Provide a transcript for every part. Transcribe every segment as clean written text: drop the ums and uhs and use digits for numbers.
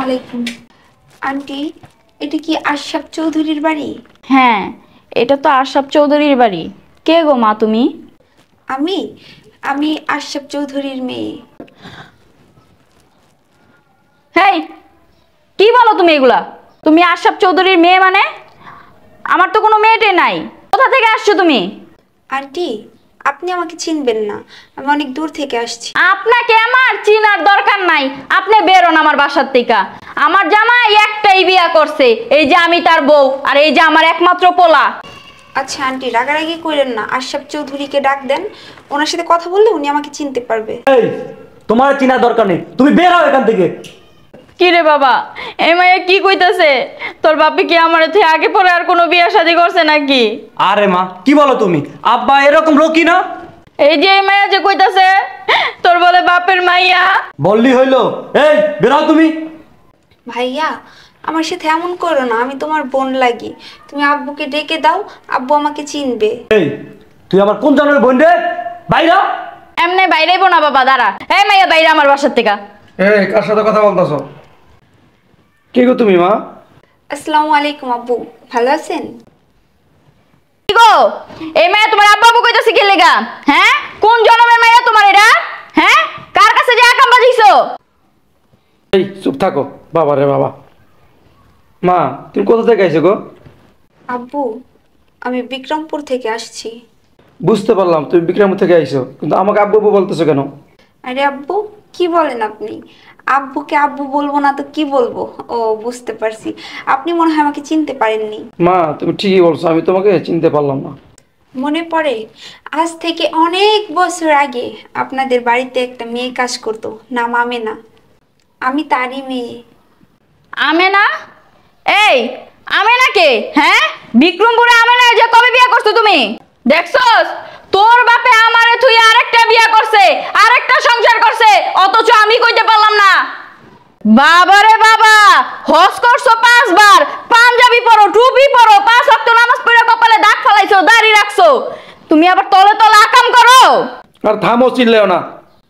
আলাইকুম। আন্টি, এটা কি আশরাফ চৌধুরীর বাড়ি? হ্যাঁ, এটা তো আশরাফ চৌধুরীর বাড়ি। কে গো মা তুমি? আমি আমি আশরাফ চৌধুরীর মেয়ে। হেই, কি বলো তুমি এগুলা? তুমি আশরাফ চৌধুরীর মেয়ে মানে? আমার তো কোনো মেয়েটে নাই। কোথা থেকে আসছো তুমি? আন্টি, আপনি আমাকে চিনবেন না, আমি অনেক দূর থেকে আসছি। আপনাকে আমার চিনার দরকার নাই। আপনি বেরোন আমার বাসার থেকে। আমার জামাই একটাই বিয়া করছে, এই যে আমি তার বউ, আর এই যে আমার একমাত্র পোলা। আচ্ছা আন্টি, রাগারাগি করেন না, আশরাফ চৌধুরীকে ডাক দেন, ওনার সাথে কথা বললে উনি আমাকে চিনতে পারবে। এই, তোমার চিনার দরকার নেই, তুমি বের হও এখান থেকে। কি রে বাবা, এই মাইয়া কি কইতাছে? তোর বাপি কি আমার থেকে আগে পরে আর কোনো বিয়া শাদী করছে নাকি? আরে মা, কি বলো তুমি? আব্বা এরকম লোকই না। এই যে এই মাইয়া যে কইতাছে তোর বলে বাপের মাইয়া। বললি হইলো। এই, বের হও তুমি। ভাইয়া, আমার সাথে এমন করো না, আমি তোমার বোন লাগি। তুমি আব্বুকে ডেকে দাও, আব্বু আমাকে চিনবে। এই, তুই আমার কোন জনের বোন রে? বাইরে এমনি বাইরেইব না বাবা, দাঁড়া। এই মাইয়া বাইরে আমার বাসার থেকে। এই, কার সাথে কথা বলতেছো? কি গো তুমি মা? আসসালামু আলাইকুম আব্বু, ভালো আছেন? কি গো, এই মাইয়া তোমার আব্বা আব্বু কইতাছে কি লেগা? হ্যাঁ, কোন জনমের মাইয়া তোমার এটা? হ্যাঁ, কার কাছে যে আকাম বাজিছো? এই চুপ থাকো। বাবা রে বাবা। মা, তুমি কোথা থেকে আইছো গো? আব্বু, আমি বিক্রমপুর থেকে আসছি। বুঝতে পারলাম তুমি বিক্রমপুর থেকে আইছো, কিন্তু আমাকে আব্বু আব্বু বলতেছো কেন? আরে আব্বু, কি বলেন আপনি? আব্বুকে আব্বু বলবো না তো কি বলবো? ও, বুঝতে পারছি, আপনি মনে হয় আমাকে চিনতে পারেননি। মা, তুমি ঠিকই বলছো, আমি তোমাকে চিনতে পারলাম না। মনে পড়ে, আজ থেকে অনেক বছর আগে আপনাদের বাড়িতে একটা মেয়ে কাজ করতো, নাম আমেনা। আমি তারই মেয়ে। আমেনা? এই, আমেনা কে? হ্যাঁ, বিক্রমপুরে আমেনা যে কবে বিয়া করছো তুমি? দেখছস, তোর বাপে আমারে তুই আরেকটা বিয়া করছে, আরেকটা সংসার করছে, অথচ আমি কইতে পারলাম না। বাবারে বাবা, হজ করছো 5 বার, পাঞ্জাবি পরো, টুপি পরো, 5 ওয়াক্ত নামাজ পড়ে কপালে দাগ ফলাইছো, দাড়ি রাখছো, তুমি আবার তলে তলে আকাম করো। আর থামো, চিল্লেও না।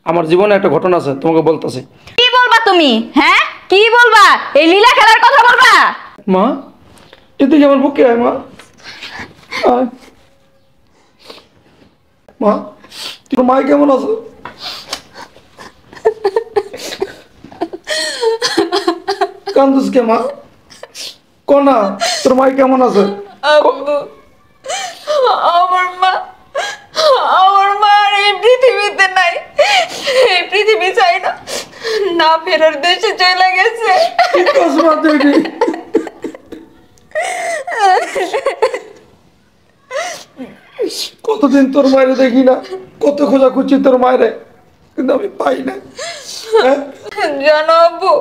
আমার জীবনে একটা ঘটনা আছে, তোমাকে বলতেছি। কি বলবা তুমি? হ্যাঁ, কি বলবা? এই লীলা খেলার কথা বলবা? মা, এদিকে আমার বুকে আয় মা। আয়। মা, তোর মা কেমন আছে? কান্দুস কে মা? কোনা, তোর মা কেমন আছে? আব্বু, আমার মা, আমার মা আর এই পৃথিবীতে নাই। এই পৃথিবী চাই না, না ফেরার দেশে চলে গেছে। কি কস মা তুই? কতদিন তোর মায়ের দেখি না, কত খোঁজা খুঁজছি তোর মায়ের, কিন্তু আমি পাই না। হ্যাঁ? জানো আব্বু,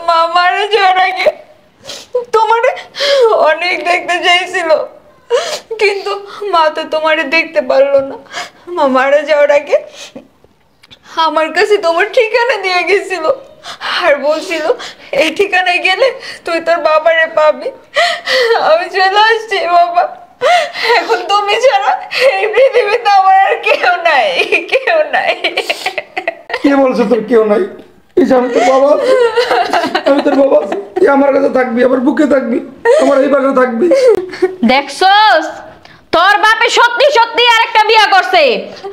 মা মারা যাওয়ার আগে তোমারে অনেক দেখতে চাইছিল, কিন্তু মা তো তোমারে দেখতে পারলো না। মা মারা যাওয়ার আগে আমার কাছে তোমার ঠিকানা দিয়ে গেছিল, আর বলছিল এই ঠিকানায় গেলে তুই তোর বাবারে পাবি। আমি চলে আসছি বাবা, এখন তুমি ছাড়া এই পৃথিবীতে আমার আর কেউ নাই, কেউ নাই। কে বলছে তোর কেউ নাই? এই যে আমি তোর বাবা, আমি তোর বাবা, তুই আমার কাছে থাকবি, আমার বুকে থাকবি, আমার এই পাশে থাকবি। দেখছস, তোর বাপে সত্যি সত্যি আরেকটা বিয়া করছে।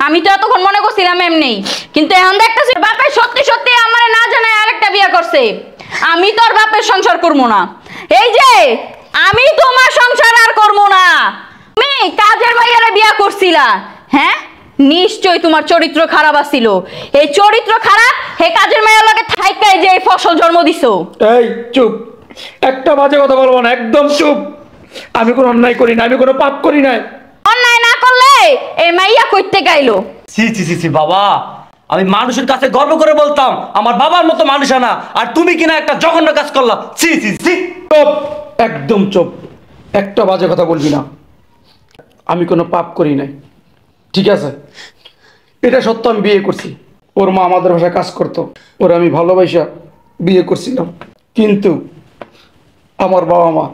আমি তো এতক্ষণ মনে করছিলাম এমনি, কিন্তু এখন দেখতেছি বাপে সত্যি সত্যি আমারে না জানায় আরেকটা বিয়া করছে। আমি তোর বাপের সংসার করবো না। এই যে, আমি তোমার সংসার আর করবো না। তুমি কাজের ভাইয়ারে বিয়া করছিলা, হ্যাঁ? নিশ্চয়ই তোমার চরিত্র খারাপ আছিল। এই চরিত্র খারাপ, হে কাজের মায়ের লগে থাইকাই যে এই ফসল জন্ম দিছো। এই চুপ, একটা বাজে কথা বলবো না, একদম চুপ। আমি কোনো অন্যায় করি না, আমি কোনো পাপ করি না। অন্যায় না করলে এই মাইয়া কইতে গাইলো। সি সি সি সি বাবা, আমি মানুষের কাছে গর্ব করে বলতাম আমার বাবার মতো মানুষ না, আর তুমি কিনা একটা জঘন্য কাজ করলা। সি সি সি। চুপ, একদম চুপ, একটা বাজে কথা বলবি না। আমি কোনো পাপ করি নাই, ঠিক আছে? এটা সত্য, আমি বিয়ে করছি। ওর মা আমাদের ভাষায় কাজ করতো, ওরা আমি ভালোবাসা বিয়ে করছিলাম। কিন্তু আমার বাবা মা,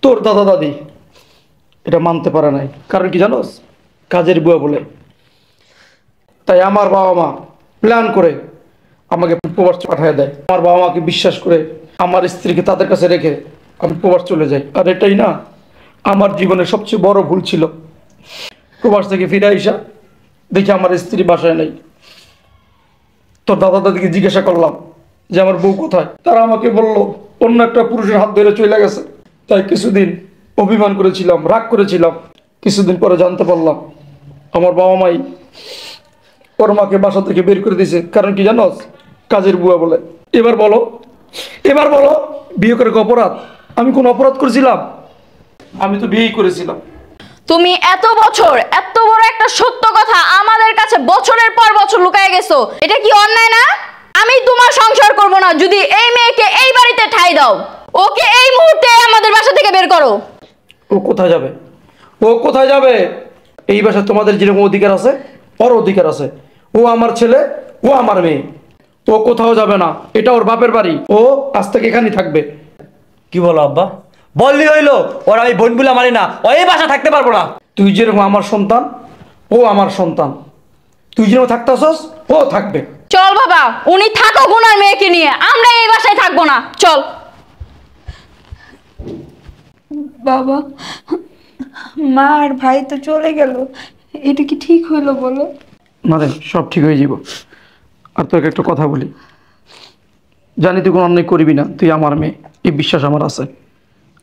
তোর দাদা দাদি এটা মানতে পারে নাই। কারণ কি জানোস? কাজের বুয়া বলে। তাই আমার বাবা মা প্ল্যান করে আমাকে প্রবাস পাঠিয়ে দেয়। আমার বাবা মাকে বিশ্বাস করে আমার স্ত্রীকে তাদের কাছে রেখে আমি প্রবাস চলে যাই। আর এটাই না আমার জীবনের সবচেয়ে বড় ভুল ছিল। প্রবাস থেকে ফিরে আইসা দেখি আমার স্ত্রী বাসায় নেই। তোর দাদা দাদিকে জিজ্ঞাসা করলাম যে আমার বউ কোথায়, তারা আমাকে বলল অন্য একটা পুরুষের হাত ধরে চলে গেছে। তাই কিছুদিন অভিমান করেছিলাম, রাগ করেছিলাম। কিছুদিন পরে জানতে পারলাম আমার বাবা মাই ওর মাকে বাসা থেকে বের করে দিয়েছে। কারণ কি জানোস? কাজের বুয়া বলে। এবার বলো বিয়ে করে কি অপরাধ? আমি কোন অপরাধ করেছিলাম? আমি তো বিয়েই করেছিলাম। তুমি এত বছর এত বড় একটা সত্য কথা আমাদের কাছে বছরের পর বছর লুকায় গেছো, এটা কি অন্যায় না? আমি তোমার সংসার করব না যদি এই মেয়েকে এই বাড়িতে ঠাঁই দাও। ওকে এই মুহূর্তে আমাদের বাসা থেকে বের করো। ও কোথায় যাবে? এই বাসায় তোমাদের যেরকম অধিকার আছে ওর অধিকার আছে। ও আমার ছেলে, ও আমার মেয়ে। ও কোথাও যাবে না, এটা ওর বাপের বাড়ি। ও আজ থেকে এখানেই থাকবে। কি বলো আব্বা? বললি হইলো ওর আমি বোন বলে মানি না, ও এই বাসা থাকতে পারবো না। তুই যেরকম আমার সন্তান, ও আমার সন্তান। তুই যেরকম থাকতেছস ও থাকবে। চল বাবা, উনি থাকো গুনার মেয়েকে নিয়ে, আমরা এই বাসায় থাকবো না। চল। বাবা, মা আর ভাই তো চলে গেল, এটা কি ঠিক হইলো বলো? মানে সব ঠিক হয়ে যাব। আর তোকে একটা কথা বলি, জানি তুই কোনো অন্যায় করবি না, তুই আমার মেয়ে, এই বিশ্বাস আমার আছে।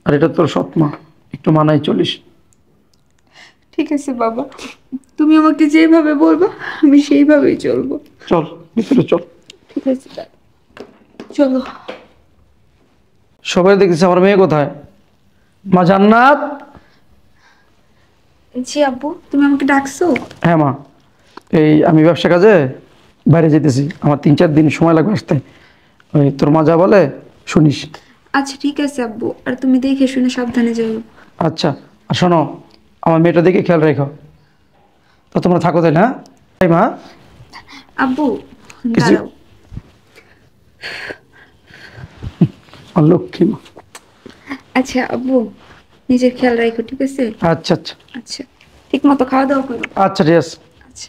আর এটা তোর সৎ মা, একটু মানাই চলিস। ঠিক আছে বাবা, তুমি আমাকে যেভাবে বলবা আমি সেইভাবেই চলবো। চল ভিতরে চল। ঠিক আছে চলো। সবাই দেখতেছে আমার মেয়ে কোথায়? মা জান্নাত। জি আব্বু, তুমি আমাকে ডাকছো? হ্যাঁ মা, এই আমি ব্যবসা কাজে বাইরে যেতেছি, আমার 3-4 দিন সময় লাগবে আসতে। ওই তোর মা যা বলে শুনিস। আচ্ছা ঠিক আছে আব্বু, আর তুমি দেখে শুনে সাবধানে যাও। আচ্ছা, আর শোনো আমার মেয়েটা দেখে খেয়াল রেখো। তো তোমরা থাকো তাই না? তাই মা? আব্বু কিছু- দাঁড়াও। আর লক্ষ্মী মা। আচ্ছা আব্বু, নিজের খেয়াল রাখো, ঠিক আছে? আচ্ছা আচ্ছা আচ্ছা, ঠিক মতো খাওয়া দাওয়া করো। আচ্ছা ঠিক আছে। আচ্ছা।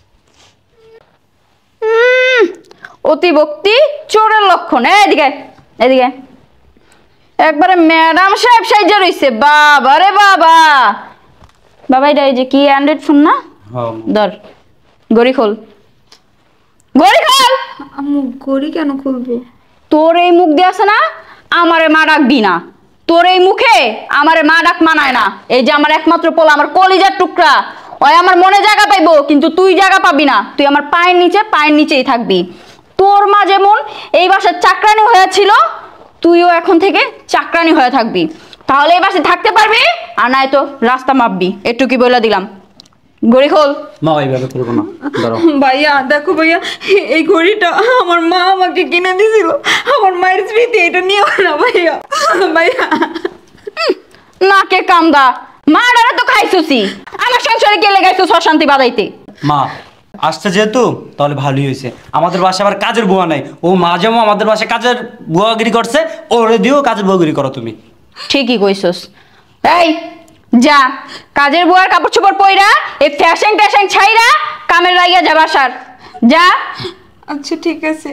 অতিভক্তি চোরের লক্ষণ। এদিকে এদিকে একবারে ম্যাডাম সাহেব সাইজা রইছে। বাবা রে বাবা। বাবা এটা এই যে কি অ্যান্ড্রয়েড ফোন না? ধর গড়ি খোল, গড়ি খোল। আম্মু গড়ি কেন খুলবো? তোর এই মুখ দিয়ে আছে না, আমারে মা ডাকবি না। তোর এই মুখে আমারে মা ডাক মানায় না। এই যে আমার একমাত্র পোলা, আমার কলিজার টুকরা, ওই আমার মনে জায়গা পাইবো, কিন্তু তুই জায়গা পাবি না। তুই আমার পায়ের নিচেই থাকবি। তোর মা যেমন এই বাসার চাকরানি হয়েছিল, তুইও এখন থেকে চাকরানি হয়ে থাকবি। তাহলে এই বাসায় থাকতে পারবি, আর নাই তো রাস্তা মাপবি। একটু কি বলে দিলাম। গড়ি খোল। মা এইভাবে করবো না, দাঁড়াও। ভাইয়া দেখো ভাইয়া, এই ঘড়িটা আমার মা আমাকে কিনে দিয়েছিল। আমার মায়ের স্মৃতি, এটা নিও না ভাইয়া। ভাইয়া নাকে কামদা, মা ডারে তো খাইছুসি, আমার সংসারে কে লেগাইছুস অশান্তি বাদাইতে। মা আসছে যেহেতু তাহলে ভালোই হয়েছে। আমাদের বাসায় আবার কাজের বুয়া নাই। ও মা যেমন আমাদের বাসায় কাজের বুয়াগিরি করছে, ওরে দিয়েও কাজের বুয়াগিরি করো তুমি। ঠিকই কইছস। এই যা, কাজের বুয়ার কাপড় চোপড় পইরা এই ফ্যাশন ছাইরা কামের লাইগা যা বাসার যা। আচ্ছা ঠিক আছে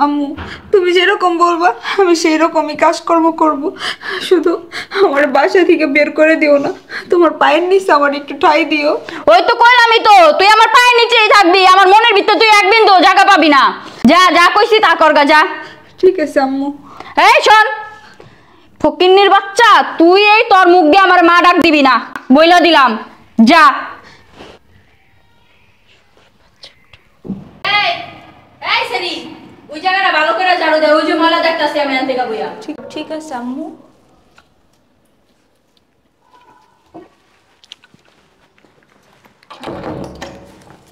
আম্মু, তুমি যেরকম বলবা আমি সেই রকমই কাজ করব। শুধু আমার বাসা থেকে বের করে দিও না, তোমার পায়ের নিচে আমার একটু ঠাঁই দিও। ওই তো কইলামই তো, তুই আমার পায়ের নিচেই থাকবি, আমার মনের ভিতর তুই এক বিন্দু জায়গা পাবি না। যা যা কইছি তা করগা যা। ঠিক আছে আম্মু। এই শোন ফকিন্নির বাচ্চা, তুই এই তোর মুখ দিয়ে আমার মা ডাক দিবি না, বইলা দিলাম। যা। এই সেরি, ওই জায়গাটা ভালো করে ঝাড়ু দে, ওই যে ময়লা দেখতাছি আমি আনতে গাবইয়া। ঠিক আছে আম্মু।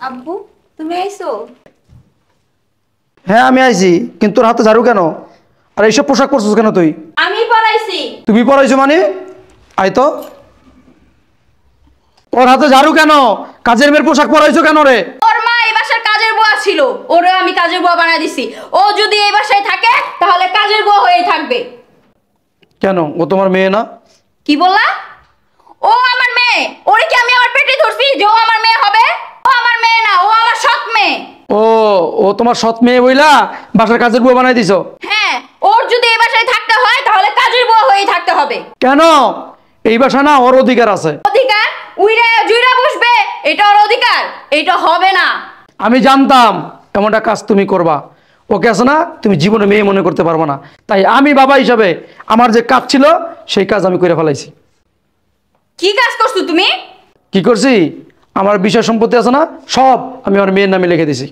আব্বু তুমি আইছো? হ্যাঁ আমি আইছি, কিন্তু তোর হাতে ঝাড়ু কেন? আর এইসব পোশাক পরছিস কেন তুই? আমি পড়াইছি। তুমি পরাইছো মানে? আই তো। ওর হাতে ঝাড়ু কেন? কাজের মেয়ের পোশাক পরাইছো কেন রে? ওর মা এই বাসার কাজের বুয়া ছিল, ওরে আমি কাজের বুয়া বানাই দিছি। ও যদি এই বাসায় থাকে তাহলে কাজের বুয়া হয়েই থাকবে। কেন? ও তোমার মেয়ে না? কি বললা? ও আমার মেয়ে? ওরে কি আমি আমার পেটে ধরছি যে ও আমার মেয়ে হবে? ও আমার মেয়ে না, ও আমার সৎ মেয়ে। ও ও তোমার সৎ মেয়ে বইলা বাসার কাজের বুয়া বানাই দিছো? হ্যাঁ, ওর যদি এই বাসায় থাকতে হয় তাহলে কাজের বুয়া হয়েই থাকতে হবে। কেন? এই বাসা না ওর অধিকার আছে। অধিকার? উইরা জুইরা বসবে, এটা ওর অধিকার? এটা হবে না। আমি জানতাম এমনটা কাজ তুমি করবা। ওকে আছে না, তুমি জীবনে মেয়ে মনে করতে পারবো না। তাই আমি বাবা হিসাবে আমার যে কাজ ছিল সেই কাজ আমি করে ফেলাইছি। কি কাজ করছো তুমি? কি করছি? আমার বিষয় সম্পত্তি আছে না, সব আমি আমার মেয়ের নামে লিখে দিছি।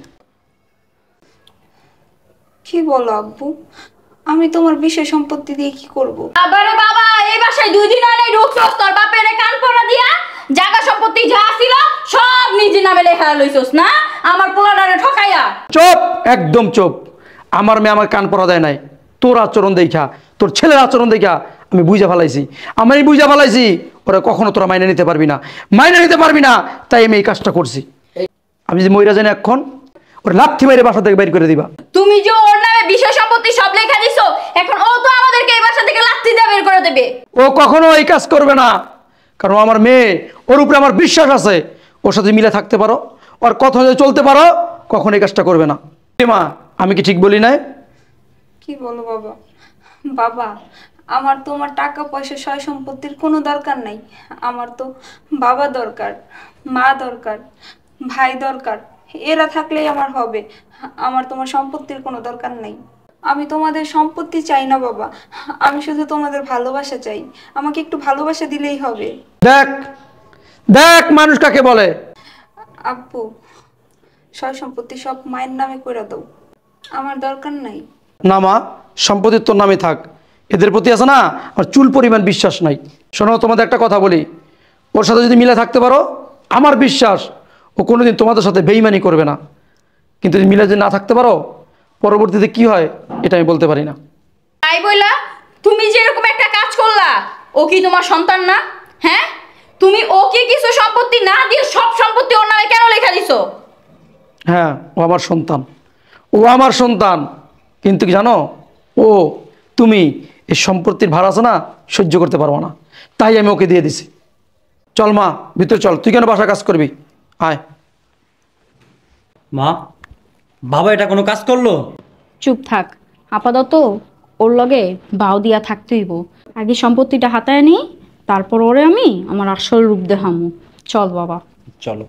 কি বলো আব্বু? আমি তোমার বিষয় সম্পত্তি দিয়ে কি করব? আবারে বাবা, এই বাসায় 2 দিন আগে ঢুকছস, তোর বাপের কান পড়া দিয়া জায়গা সম্পত্তি যা ছিল সব নিজে নামে লেখা লইছস না, আমার পোলাডারে ঠকাইয়া। চুপ, একদম চুপ। আমার মেয়ে আমার কান পড়া দেয় নাই। তোর আচরণ দেখা, তোর ছেলের আচরণ দেখা আমি বুঝা ফেলাইছি। আমি বুঝা ফেলাইছি ওরা কখনো তোরা মাইনে নিতে পারবি না, মাইনে নিতে পারবি না। তাই আমি এই কাজটা করছি। আমি যে মইরা জানি এখন ওরা লাথি মেরে বাসা থেকে বের করে দিবা। তুমি যে ওর নামে বিষয় সম্পত্তি সব লেখা দিছো, এখন ও তো আমাদেরকে এই বাসা থেকে লাথি দিয়ে বের করে দেবে। ও কখনো এই কাজ করবে না, কারণ ও আমার মেয়ে। ওর উপরে আমার বিশ্বাস আছে। ওর সাথে মিলে থাকতে পারো, ওর কথা যদি চলতে পারো, কখনো এই কাজটা করবে না। মা, আমি কি ঠিক বলি নাই? কি বলো বাবা? বাবা, আমার তোমার টাকা পয়সা সয় সম্পত্তির কোনো দরকার নাই। আমার তো বাবা দরকার, মা দরকার, ভাই দরকার। এরা থাকলেই আমার হবে। আমার তোমার সম্পত্তির কোনো দরকার নাই। আমি তোমাদের সম্পত্তি চাই না বাবা, আমি শুধু তোমাদের ভালোবাসা চাই। আমাকে একটু ভালোবাসা দিলেই হবে। দেখ দেখ মানুষ কাকে বলে। আব্বু, সয় সম্পত্তি সব মায়ের নামে করে দাও, আমার দরকার নাই। না মা, সম্পত্তি তোর নামে থাক। এদের প্রতি আছে না আমার চুল পরিমাণ বিশ্বাস নাই। শোনো, তোমাদের একটা কথা বলি, ওর সাথে যদি মিলে থাকতে পারো, আমার বিশ্বাস ও কোনোদিন তোমাদের সাথে বেইমানি করবে না। কিন্তু যদি মিলে যদি না থাকতে পারো, পরবর্তীতে কি হয় এটা আমি বলতে পারি না। তাই বইলা তুমি যে এরকম একটা কাজ করলা, ও কি তোমার সন্তান না? হ্যাঁ, তুমি ওকে কিছু সম্পত্তি না দিয়ে সব সম্পত্তি ওর নামে কেন লেখা দিছো? হ্যাঁ, ও আমার সন্তান, ও আমার সন্তান। কিন্তু কি জানো, ও তুমি এই সম্পত্তির ভার আছে না, সহ্য করতে পারবো না। তাই আমি ওকে দিয়ে দিছি। চল মা, ভিতরে চল। তুই কেন বাসা কাজ করবি? আয়। মা, বাবা এটা কোনো কাজ করলো? চুপ থাক, আপাতত ওর লগে বাউ দিয়া থাকতেইব। আগে সম্পত্তিটা হাতায় নি, তারপর ওরে আমি আমার আসল রূপ দেখামু। চল বাবা, চলো।